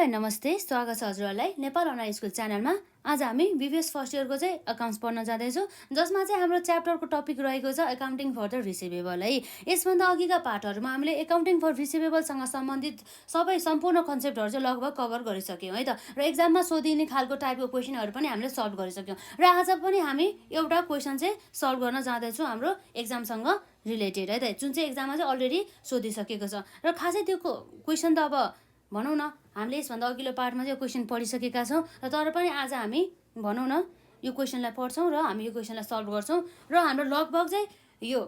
हजुरहरूलाई नमस्ते, स्वागत छ हजुरहरूलाई नेपाल अनलाइन स्कुल च्यानलमा। आज हामी बीबीएस फर्स्ट इयरको चाहिँ अकाउन्ट्स पढ्न जाँदैछौँ, जसमा चाहिँ हाम्रो च्याप्टरको टपिक रहेको छ एकाउन्टिङ फर द रिसिभेबल है। यसभन्दा अघिका पार्टहरूमा हामीले एकाउन्टिङ फर रिसिभेबलसँग सम्बन्धित सबै सम्पूर्ण कन्सेप्टहरू चाहिँ लगभग कभर गरिसक्यौँ है त। र एक्जाममा सोधिने खालको टाइपको क्वेसनहरू पनि हामीले सल्भ गरिसक्यौँ। र आज पनि हामी एउटा क्वेसन चाहिँ सल्भ गर्न जाँदैछौँ हाम्रो एक्जामसँग रिलेटेड है त, जुन चाहिँ एक्जाममा चाहिँ अलरेडी सोधिसकेको छ। र खासै त्यो क्वेसन त अब भनौँ न हामीले यसभन्दा अघिल्लो पार्टमा चाहिँ यो क्वेसन पढिसकेका छौँ, र तर पनि आज हामी भनौँ न यो क्वेसनलाई पढ्छौँ र हामी यो क्वेसनलाई सल्भ गर्छौँ। र हाम्रो लगभग चाहिँ यो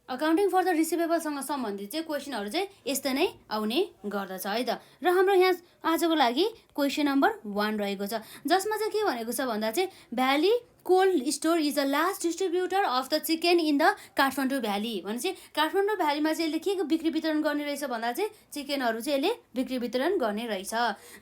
अकाउन्टिङ फर द रिसिभेबलसँग सम्बन्धित चाहिँ क्वेसनहरू चाहिँ यस्तै नै आउने गर्दछ है त। र हाम्रो यहाँ आजको लागि क्वेसन नम्बर 1 रहेको छ, जसमा चाहिँ के भनेको छ भन्दा चाहिँ valley cold store is the last distributor of the chicken in the Kathmandu valley. भनेपछि काठमाडौँ भ्यालीमा चाहिँ यसले के बिक्री वितरण गर्ने रहेछ भन्दा चाहिँ चिकनहरू चाहिँ यसले बिक्री वितरण गर्ने रहेछ।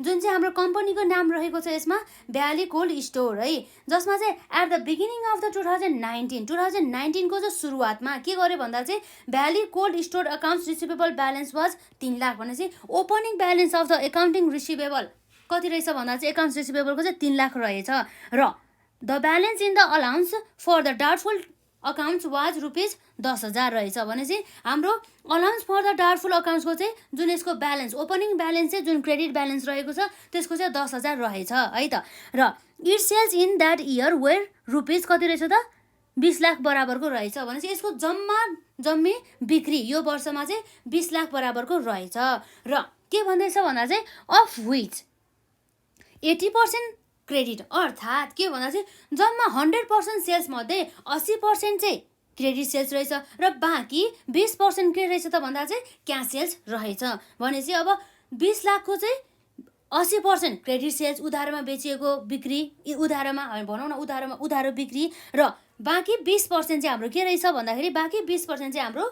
जुन चाहिँ हाम्रो कम्पनीको नाम रहेको छ यसमा भ्याली कोल्ड स्टोर है, जसमा चाहिँ at the beginning of the 2019 को चाहिँ सुरुवातमा के गर्यो भन्दा चाहिँ valley cold store accounts receivable balance was 3 lakh. भनेपछि opening balance of the accounting receivable कति रहेछ भन्दा चाहिँ एकाउन्ट्स रिसिभेबलको चाहिँ 3 लाख रहेछ। र the balance in the allowance for the doubtful accounts was rupees 10,000 रहेछ। भनेपछि हाम्रो अलाउन्स फर द डाउटफुल अकाउन्ट्सको चाहिँ जुन यसको ब्यालेन्स ओपनिङ ब्यालेन्स चाहिँ जुन क्रेडिट ब्यालेन्स रहेको छ त्यसको चाहिँ 10,000 रहेछ है त। र it sales in that year were rupees कति रहेछ त 20 लाख बराबरको रहेछ। भनेपछि यसको जम्मी बिक्री यो वर्षमा चाहिँ 20 लाख बराबरको रहेछ। र के भन्दैछ भन्दा चाहिँ अफ विच 80% क्रेडिट, अर्थात् के भन्दा चाहिँ जम्मा 100% सेल्स मध्ये 80% चाहिँ क्रेडिट सेल्स रहेछ र बाँकी 20% के रहेछ त भन्दा चाहिँ क्यास सेल्स रहेछ। भनेपछि अब 20 लाखको चाहिँ 80% क्रेडिट सेल्स उधारोमा बेचिएको बिक्री, उधारोमा भनौँ न उधारो बिक्री, र बाँकी 20% चाहिँ हाम्रो के रहेछ भन्दाखेरि बाँकी 20% चाहिँ हाम्रो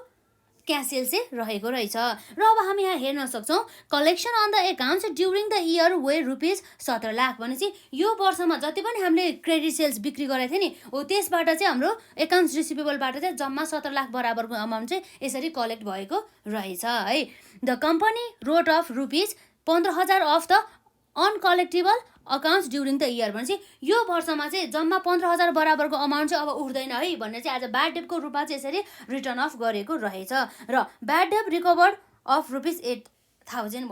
क्यास सेल्स चाहिँ रहेको रहेछ। र अब हामी यहाँ हेर्न सक्छौँ collection on the accounts during the year were rupees 17 lakh. भनेपछि यो वर्षमा जति पनि हामीले क्रेडिट सेल्स बिक्री गरेको थियो नि हो त्यसबाट चाहिँ हाम्रो एकाउन्ट्स रिसिभेबलबाट चाहिँ जम्मा 17 लाख बराबरको अमाउन्ट चाहिँ यसरी कलेक्ट भएको रहेछ है। The company wrote off rupees 15,000 off the uncollectable accounts during the year. भनेपछि यो वर्षमा चाहिँ जम्मा 15,000 बराबरको अमाउन्ट चाहिँ अब उठ्दैन है भन्ने चाहिँ आज ब्याड डेटको रूपमा चाहिँ यसरी रिटर्न अफ गरेको रहेछ। र bad date recovered of rupees 8,000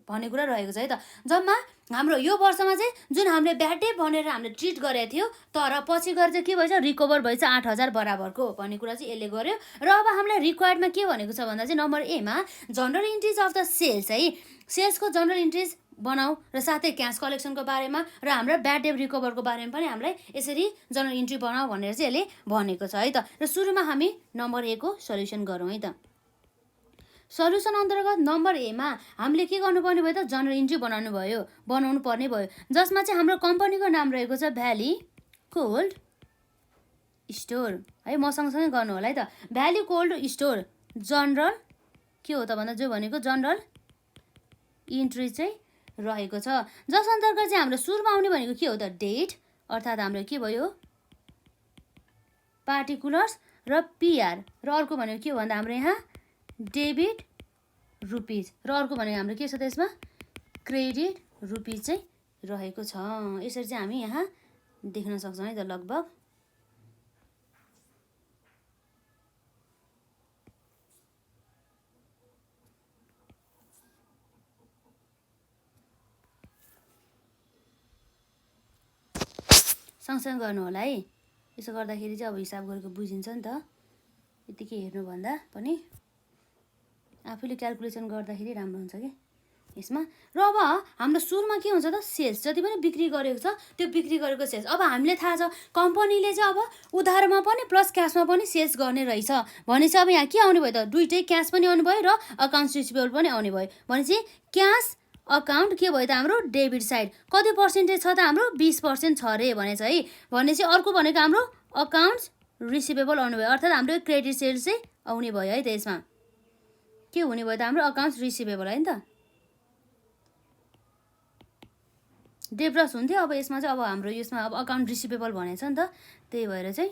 भन्ने कुरा रहेको छ है त। जम्मा हाम्रो यो वर्षमा चाहिँ जुन हामीले ब्याड डेट भनेर हामीले ट्रिट गरेको थियो तर पछि गएर चाहिँ के भएछ रिकभर भएछ 8,000 बराबरको भन्ने कुरा चाहिँ यसले गर्यो। र अब हामीलाई रिक्वायर्डमा के भनेको छ भन्दा चाहिँ नम्बर एमा जनरल इन्ट्रिज अफ द सेल्स है, सेल्सको जनरल इन्ट्रिज बनाऊ र साथै क्यास कलेक्सनको बारेमा र हाम्रो ब्याड डेट रिकभरको बारेमा पनि हामीलाई यसरी जनरल इन्ट्री बनाऊ भनेर चाहिँ यसले भनेको छ है त। र सुरुमा हामी नम्बर ए को सल्युसन गरौँ है त। सल्युसन अन्तर्गत नम्बर एमा हामीले के गर्नुपर्ने भयो त जनरल इन्ट्री बनाउनु पर्ने भयो, जसमा चाहिँ हाम्रो कम्पनीको नाम रहेको छ भ्याली कोल्ड स्टोर है। म सँगसँगै गर्नु होला है त। भ्याली कोल्ड स्टोर जनरल के हो त भन्दा जो भनेको जनरल इन्ट्री चाहिँ रहेको छ, जस अन्तर्गत चाहिँ हाम्रो सुरुमा आउने भनेको के हो त डेट, अर्थात् हाम्रो के भयो पार्टिकुलर्स र पिआर, र अर्को भनेको के हो भन्दा हाम्रो यहाँ डेबिट रुपिज, र अर्को भनेको हाम्रो के छ त यसमा क्रेडिट रुपिज चाहिँ रहेको छ। यसरी चाहिँ हामी यहाँ देख्न सक्छौँ है त। लगभग सँगसँगै गर्नु होला है। यसो गर्दाखेरि चाहिँ अब हिसाब गरेको बुझिन्छ नि त, यतिकै हेर्नुभन्दा पनि आफूले क्यालकुलेसन गर्दाखेरि राम्रो हुन्छ कि यसमा। र अब हाम्रो सुरुमा के हुन्छ त सेल्स जति पनि बिक्री गरेको छ त्यो बिक्री गरेको सेल्स। अब हामीले थाहा छ कम्पनीले चाहिँ अब उधारमा पनि प्लस क्यासमा पनि सेल्स गर्ने रहेछ भनेपछि अब यहाँ के आउने भयो त दुइटै क्यास पनि आउने भयो र अकाउन्ट्स रिसिभेबल पनि आउने भयो। भनेपछि क्यास अकाउन्ट के भयो त हाम्रो डेबिट साइड कति पर्सेन्टेज छ त हाम्रो 20% छ रे भनेछ है। भनेपछि अर्को भनेको हाम्रो अकाउन्ट्स रिसिभेबल आउने भयो, अर्थात् हाम्रो क्रेडिट सेल्स चाहिँ आउने भयो है त। यसमा के हुने भयो त हाम्रो अकाउन्ट्स रिसिभेबल है नि त, डेब्रस हुन्थ्यो। अब यसमा चाहिँ अब हाम्रो यसमा अब अकाउन्ट रिसिभेबल भनेछ नि त, त्यही भएर चाहिँ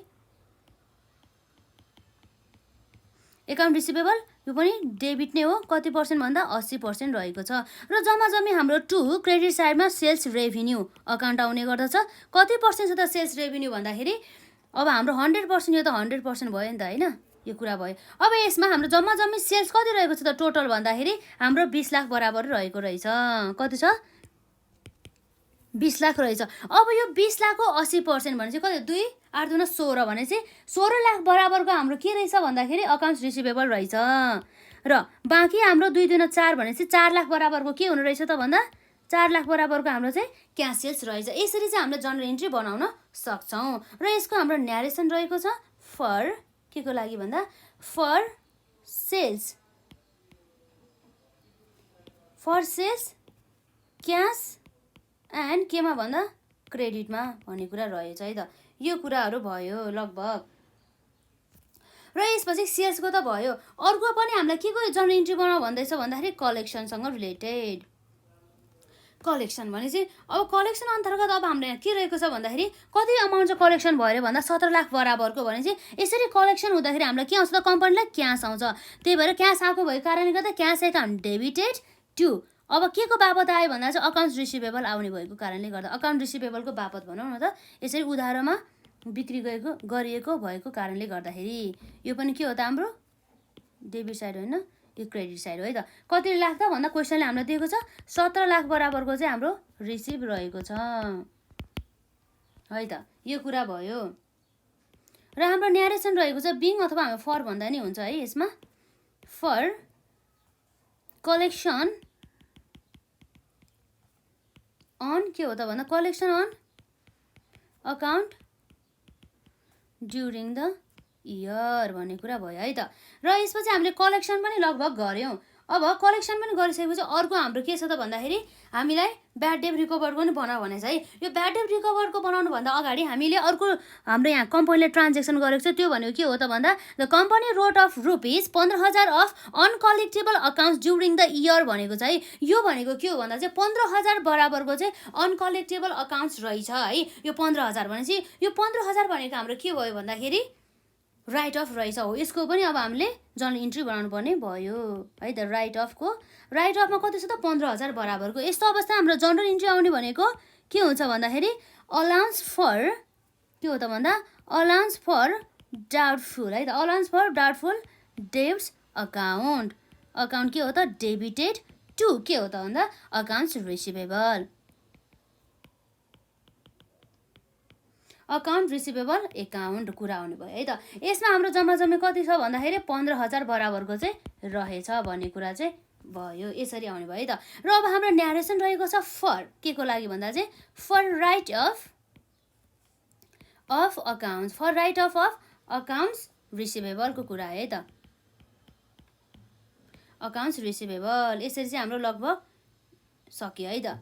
अकाउन्ट रिसिभेबल यो पनि डेबिट नै हो, कति पर्सेन्ट भन्दा 80% रहेको छ। र जम्मा जम्मी हाम्रो क्रेडिट साइडमा सेल्स रेभिन्यू अकाउन्ट आउने गर्दछ। कति पर्सेन्ट छ त सेल्स रेभिन्यू भन्दाखेरि अब हाम्रो 100%, यो त 100% भयो नि त होइन, यो कुरा भयो। अब यसमा हाम्रो जम्मा जम्मी सेल्स कति रहेको छ त टोटल भन्दाखेरि हाम्रो 20 लाख बराबर रहेको रहेछ। कति छ? 20 लाख रहेछ। अब यो 20 लाखको 80% भने चाहिँ कति? 2 8 दुना 16 भने चाहिँ 16 लाख बराबरको हाम्रो के रहेछ भन्दाखेरि अकाउन्ट्स रिसिभेबल रहेछ। र बाँकी हाम्रो 2 दुना 4 भने चाहिँ 4 लाख बराबरको के हुनु रहेछ त भन्दा 4 लाख बराबरको हाम्रो चाहिँ क्यास सेल्स रहेछ। यसरी चाहिँ हामीले जर्नल इन्ट्री बनाउन सक्छौँ। र यसको हाम्रो न्यारेसन रहेको छ फर के को लागि भन्दा फर सेल्स क्यास एन्ड केमा भन्दा क्रेडिटमा भन्ने कुरा रहेछ है त। यो कुराहरू भयो लगभग। र यसपछि सेल्सको त भयो। अर्को पनि हामीलाई के को जर्नल इन्ट्री बनाऊ भन्दैछ भन्दाखेरि कलेक्सनसँग रिलेटेड। कलेक्सन भने चाहिँ अब कलेक्सन अन्तर्गत अब हाम्रो के रहेको छ भन्दाखेरि कति अमाउन्ट चाहिँ कलेक्सन भयो अरे भन्दा 17 लाख बराबरको भने चाहिँ यसरी कलेक्सन हुँदाखेरि हामीलाई के आउँछ त कम्पनीलाई क्यास आउँछ। त्यही भएर क्यास आएको भएको कारणले गर्दा क्यास एकाउन्ट डेबिटेड टु अब के को बापत आयो भन्दा चाहिँ अकाउन्ट्स रिसिभेबल आउने भएको कारणले गर्दा अकाउन्ट रिसिभेबलको बापत भनौँ न त, यसरी उधारोमा बिक्री गरिएको भएको कारणले गर्दाखेरि यो पनि के हो त हाम्रो डेबिट साइड होइन, यो क्रेडिट साइड हो है त। कति लाख त भन्दा क्वेसनले हामीलाई दिएको छ 17 लाख बराबरको चाहिँ हाम्रो रिसिभ रहेको छ है त। यो कुरा भयो। र हाम्रो न्यारेसन रहेको छ बिङ अथवा हामी फर भन्दा नि हुन्छ है यसमा। फर कलेक्सन अन के हो त भन्दा collection on account during the year भन्ने कुरा भयो है त। र यसपछि हामीले कलेक्सन पनि लगभग गऱ्यौँ। अब कलेक्सन पनि गरिसकेपछि अर्को हाम्रो के छ त भन्दाखेरि हामीलाई ब्याड डेट रिकभर पनि बनाऊ भनेछ है। यो ब्याड डेट रिकभरको बनाउनुभन्दा अगाडि हामीले अर्को हाम्रो यहाँ कम्पनीले ट्रान्जेक्सन गरेको छ त्यो भनेको के हो त भन्दा the company wrote off rupees 15,000 off uncollectable accounts during the year भनेको छ है। यो भनेको के हो भन्दा चाहिँ 15,000 बराबरको चाहिँ अनकलेक्टेबल अकाउन्ट्स रहेछ है। यो 15,000 भने चाहिँ यो 15,000 भनेको हाम्रो के भयो भन्दाखेरि राइट अफ रहेछ हो। यसको पनि अब हामीले जर्नल इन्ट्री बनाउनु पर्ने भयो है त। राइट अफमा कति छ त 15,000 बराबरको। यस्तो अवस्था हाम्रो जर्नल इन्ट्री आउने भनेको के हुन्छ भन्दाखेरि अलाउन्स फर के हो त भन्दा अलाउन्स फर डाउटफुल है त। Allowance for doubtful debts account के हो त डेबिटेड टु के हो त भन्दा accounts receivable account receivable account कुरा आउने भयो है त। यसमा हाम्रो जम्मा जम्मी कति छ भन्दाखेरि 15,000 बराबरको चाहिँ रहेछ भन्ने कुरा चाहिँ भयो। यसरी आउने भयो है त। र अब हाम्रो न्यारेसन रहेको छ फर के को लागि भन्दा चाहिँ for write off accounts for write off accounts रिसिभेबलको कुरा है त। अकाउन्ट्स रिसिभेबल यसरी चाहिँ हाम्रो लगभग सक्यो है त।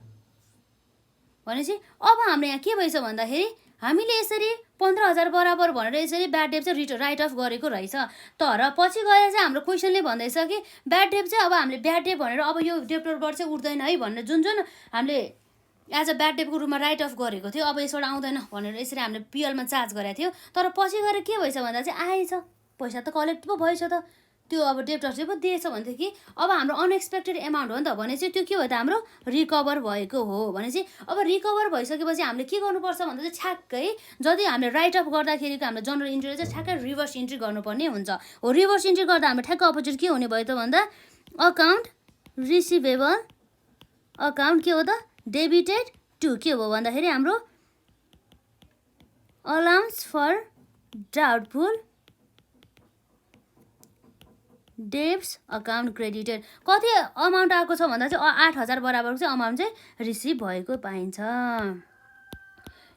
भनेपछि अब हाम्रो यहाँ के भएछ भन्दाखेरि हामीले यसरी 15,000 बराबर भनेर यसरी ब्याड डेट चाहिँ राइट अफ गरेको रहेछ। तर पछि गएर चाहिँ हाम्रो क्वेसनले भन्दैछ कि ब्याड डेट चाहिँ अब हामीले ब्याड डेट भनेर अब यो डेप्टरबाट चाहिँ उठ्दैन है भनेर जुन हामीले एज अ ब्याड डेटको रूपमा राइट अफ गरेको थियो अब यसबाट आउँदैन भनेर यसरी हामीले पिएलमा चार्ज गरेको थियो। तर पछि गएर के भएछ भन्दा चाहिँ आएछ पैसा त कलेक्ट पो भएछ त त्यो अब डेप्टरले पो दिएछ भन्थ्यो कि अब हाम्रो अनएक्सपेक्टेड एमाउन्ट हो नि त भने चाहिँ त्यो के भयो त हाम्रो रिकभर भएको हो भने चाहिँ अब रिकभर भइसकेपछि हामीले के गर्नुपर्छ भन्दा चाहिँ ठ्याक्कै जति हामीले राइट अफ गर्दाखेरिको हाम्रो जनरल इन्ट्री चाहिँ ठ्याक्कै रिभर्स इन्ट्री गर्नुपर्ने हुन्छ हो। रिभर्स इन्ट्री गर्दा हाम्रो ठ्याक्कै अपोजिट के हुने भयो त भन्दा अकाउन्ट रिसिभेबल अकाउन्ट के हो त डेबिटेड टु के हो भन्दाखेरि हाम्रो allowance for doubtful debts account credited कति अमाउन्ट आएको छ भन्दा चाहिँ 8,000 बराबरको चाहिँ अमाउन्ट चाहिँ रिसिभ भएको पाइन्छ।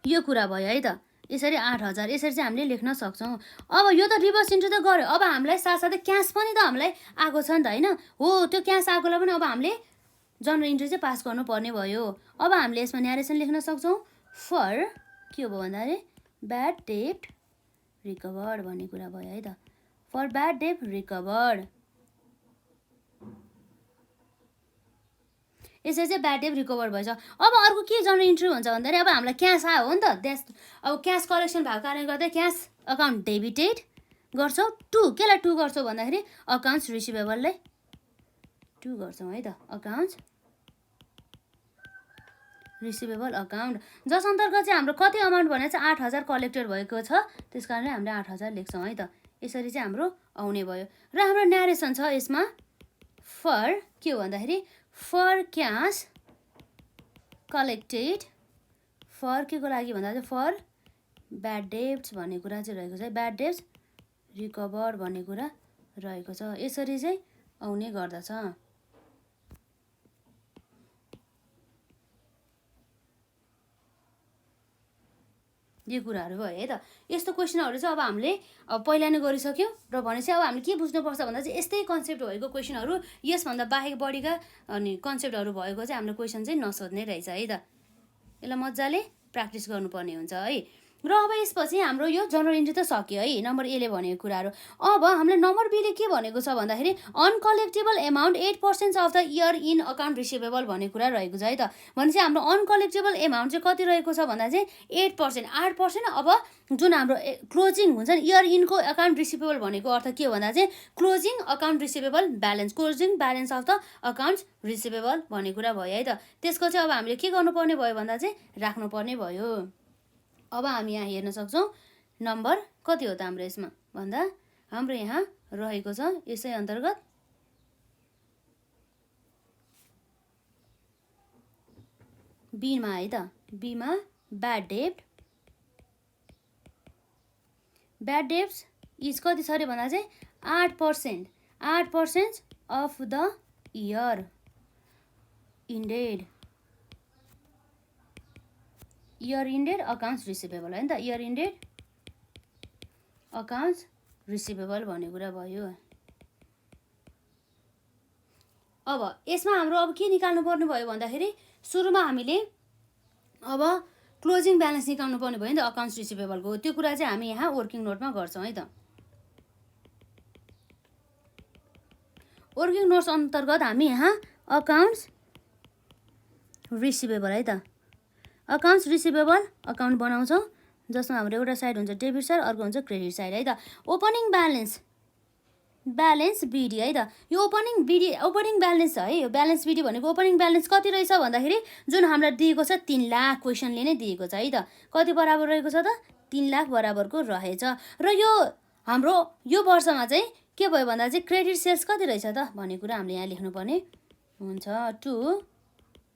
यो कुरा भयो है त। यसरी 8,000 यसरी चाहिँ हामीले लेख्न सक्छौँ। अब यो त रिभर्स इन्ट्री त गर्यो। अब हामीलाई साथसाथै क्यास पनि त हामीलाई आएको छ नि त होइन हो। त्यो क्यास आएकोलाई पनि अब हामीले जनरल इन्ट्री चाहिँ पास गर्नुपर्ने भयो। अब हामीले यसमा न्यारेसन लेख्न सक्छौँ फर के हो भन्दाखेरि ब्याड डेट रिकभर्ड भन्ने कुरा भयो है त। फर ब्याड डेट रिकभर्ड यसरी चाहिँ ब्याड डेट रिकभर भएछ। अब अर्को के जनरल इन्ट्री हुन्छ भन्दाखेरि अब हामीलाई क्यास आयो हो नि त अब क्यास कलेक्सन भएको कारणले गर्दा क्यास अकाउन्ट डेबिटेड गर्छौँ 2 केलाई 2 गर्छौँ भन्दाखेरि अकाउन्ट्स रिसिभेबललाई 2 गर्छौँ है त अकाउन्ट्स रिसिभेबल अकाउन्ट जस अन्तर्गत चाहिँ हाम्रो कति अमाउन्ट भने चाहिँ 8,000 कलेक्टेड भएको छ त्यस कारणले हामीले 8,000 लेख्छौँ है त यसरी चाहिँ हाम्रो आउने भयो र हाम्रो न्यारेसन छ यसमा फर के हो भन्दाखेरि फर क्यास कलेक्टेड फर के को लागि भन्दा चाहिँ फर ब्याड डेब्ट्स भन्ने कुरा चाहिँ रहेको छ ब्याड डेब्ट्स रिकभर भन्ने कुरा रहेको छ यसरी चाहिँ आउने गर्दछ यो कुराहरू भयो है त यस्तो क्वेसनहरू चाहिँ अब हामीले पहिला नै गरिसक्यौँ र भनेपछि अब हामीले के बुझ्नुपर्छ भन्दा चाहिँ यस्तै कन्सेप्ट भएको क्वेसनहरू यसभन्दा बाहेक बढीका अनि कन्सेप्टहरू भएको चाहिँ हाम्रो क्वेसन चाहिँ नसोध्ने रहेछ है त यसलाई मजाले प्र्याक्टिस गर्नुपर्ने हुन्छ है र अब यसपछि हाम्रो यो जनरल इन्ट्री त सक्यो है नम्बर एले भनेको कुराहरू अब हामीले नम्बर बीले के भनेको छ भन्दाखेरि uncollectible amount 8% of the year in account receivable भन्ने कुरा रहेको छ है त भनेपछि हाम्रो अनकलेक्टेबल एमाउन्ट चाहिँ कति रहेको छ भन्दा चाहिँ 8% 8% अब जुन हाम्रो क्लोजिङ हुन्छ नि इयर इनको अकाउन्ट रिसिभेबल भनेको अर्थ के हो भन्दा चाहिँ closing account receivable balance closing balance of the account receivable भन्ने कुरा भयो है त त्यसको चाहिँ अब हामीले के गर्नुपर्ने भयो भन्दा चाहिँ राख्नुपर्ने भयो अब हामी यहाँ हेर्न सक्छौँ नम्बर कति हो त हाम्रो यसमा भन्दा हाम्रो यहाँ रहेको छ यसै अन्तर्गत बीमा है त बीमा ब्याड डेब्ट्स इज कति छ अरे भन्दा चाहिँ 8% of the year indeed year indeed accounts receivable है नि त इयर इन्डेड अकाउन्ट्स रिसिभेबल भन्ने कुरा भयो अब यसमा हाम्रो अब के निकाल्नु पर्ने भयो भन्दाखेरि सुरुमा हामीले अब क्लोजिङ ब्यालेन्स निकाल्नु पर्ने भयो नि त अकाउन्ट्स रिसिभेबलको त्यो कुरा चाहिँ हामी यहाँ वर्किङ नोटमा गर्छौँ है त वर्किङ नोट्स अन्तर्गत हामी यहाँ अकाउन्ट्स रिसिभेबल है त अकाउन्ट्स रिसिभेबल अकाउन्ट बनाउँछौँ जसमा हाम्रो एउटा साइड हुन्छ डेबिट साइड अर्को हुन्छ क्रेडिट साइड है त ओपनिङ ब्यालेन्स बिडी है त यो ओपनिङ ब्यालेन्स है यो ब्यालेन्स बिडी भनेको ओपनिङ ब्यालेन्स कति रहेछ भन्दाखेरि जुन हामीलाई दिएको छ 3 लाख क्वेसनले नै दिएको छ है त कति बराबर रहेको छ त 3 लाख बराबरको रहेछ र यो हाम्रो यो वर्षमा चाहिँ के भयो भन्दा चाहिँ क्रेडिट सेल्स कति रहेछ त भन्ने कुरा हामीले यहाँ लेख्नुपर्ने हुन्छ 2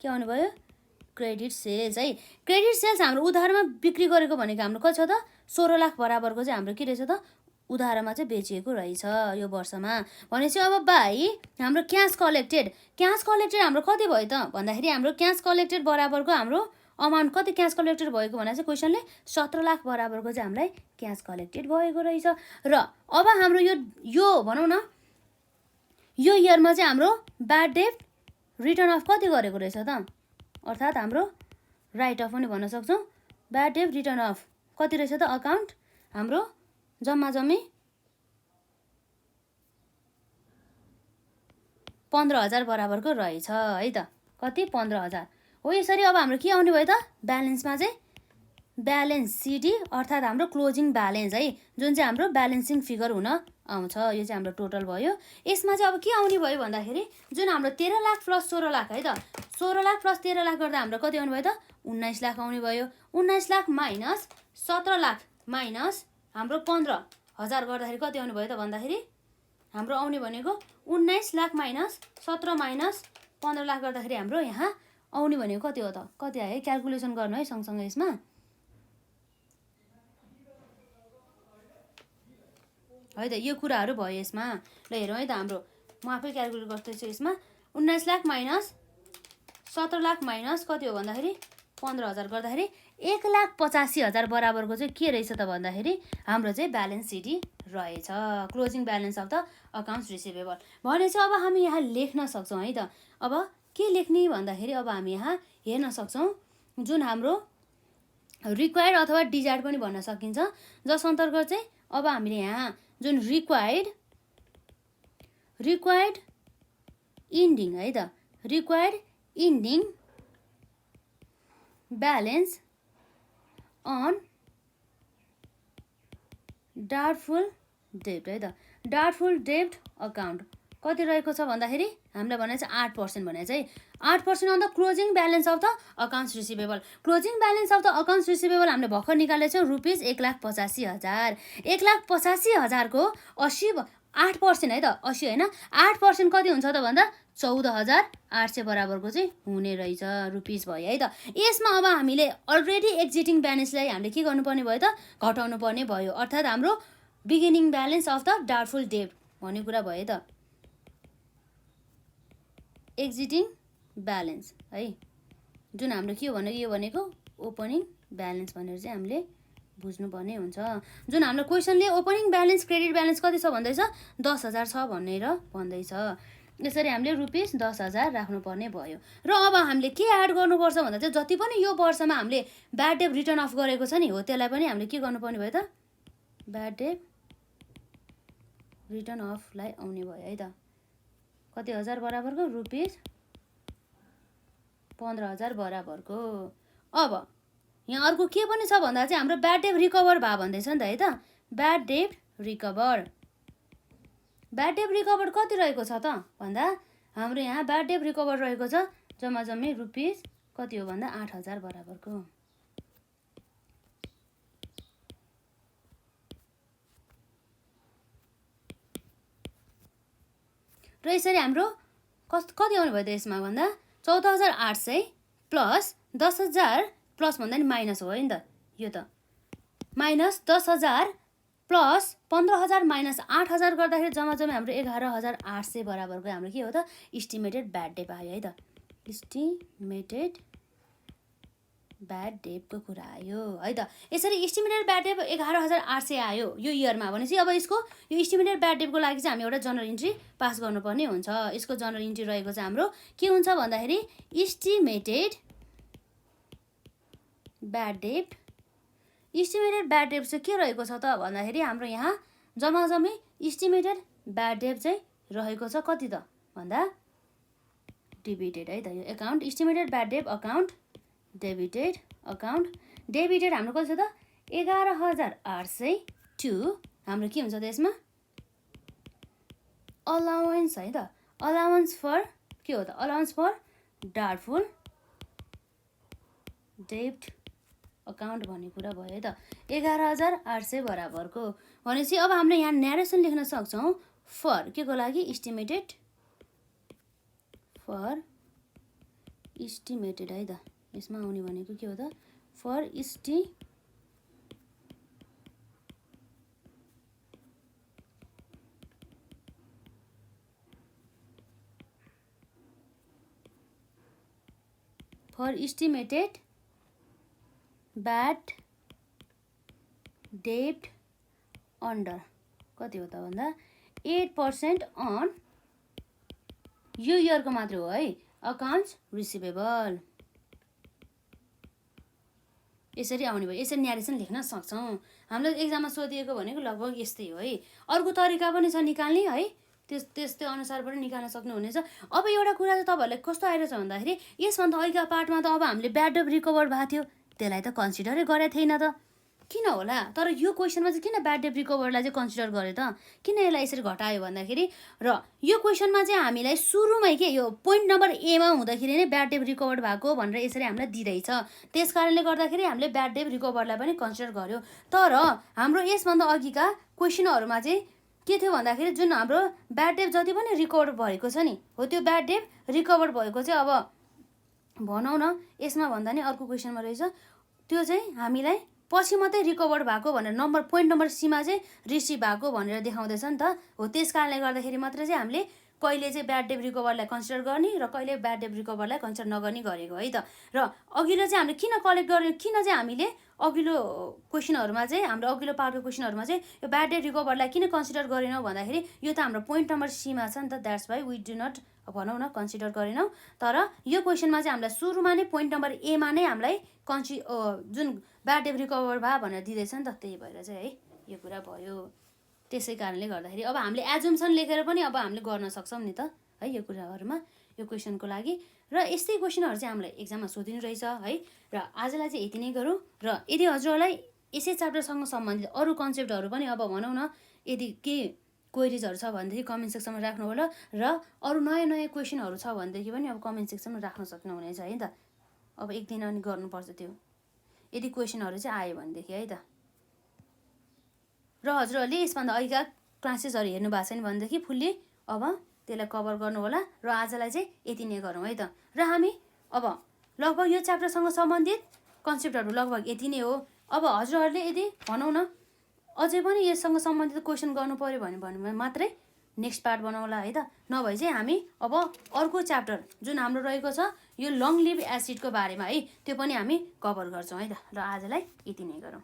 के आउनु भयो क्रेडिट सेल्स है क्रेडिट सेल्स हाम्रो उधारमा बिक्री गरेको भनेको हाम्रो कति छ त 16 लाख बराबरको चाहिँ हाम्रो के रहेछ त उधारमा चाहिँ बेचिएको रहेछ यो वर्षमा भनेपछि अब बाई हाम्रो क्यास कलेक्टेड हाम्रो कति भयो त भन्दाखेरि हाम्रो क्यास कलेक्टेड बराबरको हाम्रो अमाउन्ट कति क्यास कलेक्टेड भएको भन्दा चाहिँ क्वेसनले 17 लाख बराबरको चाहिँ हामीलाई क्यास कलेक्टेड भएको रहेछ र अब हाम्रो यो भनौँ न यो इयरमा चाहिँ हाम्रो ब्याड डेब्ट रिटर्न अफ कति गरेको रहेछ त अर्थात् हाम्रो राइट अफ पनि भन्न सक्छौँ ब्याड डेब्ट रिटर्न अफ कति रहेछ त अकाउन्ट हाम्रो जम्मा जम्मी 15,000 बराबरको रहेछ है त कति 15,000 हो यसरी अब हाम्रो के आउने भयो त ब्यालेन्समा चाहिँ ब्यालेन्स सिडी अर्थात् हाम्रो क्लोजिङ ब्यालेन्स है जुन चाहिँ हाम्रो ब्यालेन्सिङ फिगर हुन आउँछ यो चाहिँ हाम्रो टोटल भयो यसमा चाहिँ अब के आउने भयो भन्दाखेरि जुन हाम्रो 13 लाख प्लस 16 लाख है त 16 लाख प्लस 13 लाख गर्दा हाम्रो कति आउने भयो त 19 लाख आउने भयो 19 लाख माइनस 17 लाख माइनस हाम्रो 15,000 गर्दाखेरि कति आउने भयो त भन्दाखेरि हाम्रो आउने भनेको 19 लाख माइनस 17 माइनस 15 लाख गर्दाखेरि हाम्रो यहाँ आउने भनेको कति हो त कति आयो क्याल्कुलेसन गर्नु है सँगसँगै यसमा है त यो कुराहरू भयो यसमा ल हेरौँ है त हाम्रो म आफै क्याल्कुलेट गर्दैछु यसमा 19 लाख माइनस 17 लाख माइनस कति हो भन्दाखेरि 15,000 गर्दाखेरि 1,85,000 बराबरको चाहिँ के रहेछ त भन्दाखेरि हाम्रो चाहिँ ब्यालेन्स सिडी रहेछ closing balance of the accounts receivable भनेपछि अब हामी यहाँ लेख्न सक्छौँ है त अब के लेख्ने भन्दाखेरि अब हामी यहाँ हेर्न सक्छौँ जुन हाम्रो रिक्वायर्ड अथवा डिजायर्ड पनि भन्न सकिन्छ जस अन्तर्गत चाहिँ अब हामीले यहाँ जुन रिक्वायर्ड इन्डिङ है त required ending balance on doubtful डेब्ट है त। डाउटफुल डेब्ट अकाउन्ट कति रहेको छ भन्दाखेरि हामीले भने चाहिँ 8% भने चाहिँ 8% on the closing balance of the accounts receivable. Closing balance of the accounts receivable हामीले भर्खर निकालेको छौँ रुपिस 1,85,000। 1,85,000को 8% है त 80 होइन 8% कति हुन्छ त भन्दा 14,800 बराबरको चाहिँ हुने रहेछ रुपिस भयो है त। यसमा अब हामीले अलरेडी एक्जिटिङ ब्यालेन्सलाई हामीले के गर्नुपर्ने भयो त घटाउनु पर्ने भयो, अर्थात् हाम्रो beginning balance of the doubtful डेब्ट भन्ने कुरा भयो त। एक्जिटिङ ब्यालेन्स है जुन हाम्रो के हो भने यो भनेको ओपनिङ ब्यालेन्स भनेर चाहिँ हामीले बुझ्नुपर्ने हुन्छ। जुन हाम्रो क्वेसनले ओपनिङ ब्यालेन्स क्रेडिट ब्यालेन्स कति छ भन्दैछ 10,000 छ भनेर भन्दैछ। यसरी हामीले रुपिस 10,000 राख्नुपर्ने भयो। र अब हामीले के एड गर्नुपर्छ भन्दा चाहिँ जति पनि यो वर्षमा हामीले ब्याड डेट रिटर्न अफ गरेको छ नि हो त्यसलाई पनि हामीले के गर्नुपर्ने भयो त ब्याड डेट रिटर्न अफलाई आउने भयो है त। कति हजार बराबरको रुपिस 15,000 बराबरको। अब यहाँ अर्को के पनि छ भन्दा चाहिँ हाम्रो ब्याड डेट रिकभर भए भन्दैछ नि त है त। ब्याड डेट रिकभर कति रहेको छ त भन्दा हाम्रो यहाँ ब्याड डेट रिकभर रहेको छ जम्मा जम्मी रुपिस कति हो भन्दा 8,000 बराबरको। र यसरी हाम्रो कति आउने भयो त यसमा भन्दा 14,800 प्लस 10,000 प्लस भन्दा नि माइनस हो है नि त। यो त माइनस 10,000 प्लस 15,000 माइनस 8,000 गर्दाखेरि जम्मा जम्मी हाम्रो 11,800 बराबरको हाम्रो के हो त इस्टिमेटेड ब्याड डेट आयो है त। इस्टिमेटेड ब्याड डेटको कुरा आयो है त। यसरी इस्टिमेटेड ब्याड डेट 11,800 आयो यो इयरमा भनेपछि अब यसको यो इस्टिमेटेड ब्याड डेटको लागि चाहिँ हामी एउटा जनरल इन्ट्री पास गर्नुपर्ने हुन्छ। यसको जनरल इन्ट्री रहेको चाहिँ हाम्रो के हुन्छ भन्दाखेरि estimated bad date. Estimated bad date चाहिँ के रहेको छ त भन्दाखेरि हाम्रो यहाँ जम्मा जम्मी इस्टिमेटेड ब्याड डेट चाहिँ रहेको छ कति त भन्दा डेबिटेड है त। यो account estimated bad date account debited account debited हाम्रो कति छ त 11,800 टु हाम्रो के हुन्छ त यसमा अलाउन्स है त। अलाउन्स फर के हो त अलाउन्स फर डाउटफुल डेब्ट अकाउन्ट भन्ने कुरा भयो है त। 11,800 बराबरको भनेपछि अब हामीले यहाँ न्यारेसन लेख्न सक्छौँ फर के को लागि इस्टिमेटेड फर इस्टिमेटेड है त। यसमा आउने भनेको के हो त for estimated bad debt under कति हो त भन्दा 8% अन यो इयरको मात्र हो है अकाउन्ट्स रिसिभेबल। यसरी आउने भयो। यसरी न्यारेसन लेख्न सक्छौँ। हामीले एक्जाममा सोधिएको भनेको लगभग यस्तै हो है। अर्को तरिका पनि छ निकाल्ने है त्यस्तै अनुसार पनि निकाल्न सक्नुहुनेछ। अब एउटा कुरा चाहिँ तपाईँहरूलाई कस्तो आइरहेछ भन्दाखेरि यसभन्दा अघिका पार्टमा त अब हामीले ब्याड डेट रिकभर भएको थियो त्यसलाई त कन्सिडरै गरेको थिएन त किन होला। तर यो क्वेसनमा चाहिँ किन ब्याड डेट रिकभरलाई चाहिँ कन्सिडर गरे त किन यसलाई यसरी घटायो भन्दाखेरि र यो क्वेसनमा चाहिँ हामीलाई सुरुमै के यो पोइन्ट नम्बर एमा हुँदाखेरि नै ब्याड डेट रिकभर भएको भनेर यसरी हामीलाई दिँदैछ। त्यस कारणले गर्दाखेरि हामीले ब्याड डेट रिकभरलाई पनि कन्सिडर गर्यो। तर हाम्रो यसभन्दा अघिका क्वेसनहरूमा चाहिँ के थियो भन्दाखेरि जुन हाम्रो ब्याड डेट जति पनि रिकभर भएको छ नि हो त्यो ब्याड डेट रिकभर भएको चाहिँ अब भनौँ न यसमा भन्दा नि अर्को क्वेसनमा रहेछ त्यो चाहिँ हामीलाई पछि मात्रै रिकभर भएको भनेर नम्बर पोइन्ट नम्बर सीमा चाहिँ रिसिभ भएको भनेर देखाउँदैछ नि त हो। त्यस कारणले गर्दाखेरि मात्र चाहिँ हामीले कहिले चाहिँ ब्याड डेट रिकभरलाई कन्सिडर गर्ने र कहिले ब्याड डेट रिकभरलाई कन्सिडर नगर्ने गरेको है त। र अघिल्लो चाहिँ हामीले किन कलेक्ट गर्ने किन चाहिँ हामीले अघिल्लो क्वेसनहरूमा चाहिँ हाम्रो अघिल्लो पार्टको क्वेसनहरूमा चाहिँ यो ब्याड डेट रिकभरलाई किन कन्सिडर गरेनौँ भन्दाखेरि यो त हाम्रो पोइन्ट नम्बर सीमा छ नि त that's why we do not भनौँ न कन्सिडर गरेनौँ। तर यो क्वेसनमा चाहिँ हामीलाई सुरुमा नै पोइन्ट नम्बर एमा नै हामीलाई जुन ब्याड डेट रिकभर भयो भनेर दिँदैछ नि त त्यही भएर चाहिँ है यो कुरा भयो। त्यसै कारणले गर्दाखेरि अब हामीले एजुम्सन लेखेर पनि अब हामीले गर्न सक्छौँ नि त है यो कुराहरूमा यो क्वेसनको लागि। र यस्तै क्वेसनहरू चाहिँ हामीलाई एक्जाममा सोधिनु रहेछ है। र आजलाई चाहिँ यति नै गरौँ। र यदि हजुरहरूलाई यसै च्याप्टरसँग सम्बन्धित अरू कन्सेप्टहरू पनि अब भनौँ न यदि के क्वेरिजहरू छ भनेदेखि कमेन्ट सेक्सनमा राख्नु होला र अरू नयाँ नयाँ क्वेसनहरू छ भनेदेखि पनि अब कमेन्ट सेक्सनमा राख्न सक्नुहुनेछ है त। अब एक दिन अनि गर्नुपर्छ त्यो यदि क्वेसनहरू चाहिँ आयो भनेदेखि है त। र हजुरहरूले यसभन्दा अहिलेका क्लासेसहरू हेर्नु भएको छैन भनेदेखि फुल्ली अब त्यसलाई कभर गर्नु होला र आजलाई चाहिँ यति नै गरौँ है त। र हामी अब लगभग यो च्याप्टरसँग सम्बन्धित कन्सेप्टहरू लगभग यति नै हो। अब हजुरहरूले यदि भनौँ न अझै पनि यससँग सम्बन्धित क्वेसन गर्नु पऱ्यो भने मात्रै नेक्स्ट पार्ट बनाउला है त। नभए चाहिँ हामी अब अर्को च्याप्टर जुन हाम्रो रहेको छ यो लङ लिभ एसिडको बारेमा है त्यो पनि हामी कभर गर्छौँ है त। र आजलाई यति नै गरौँ।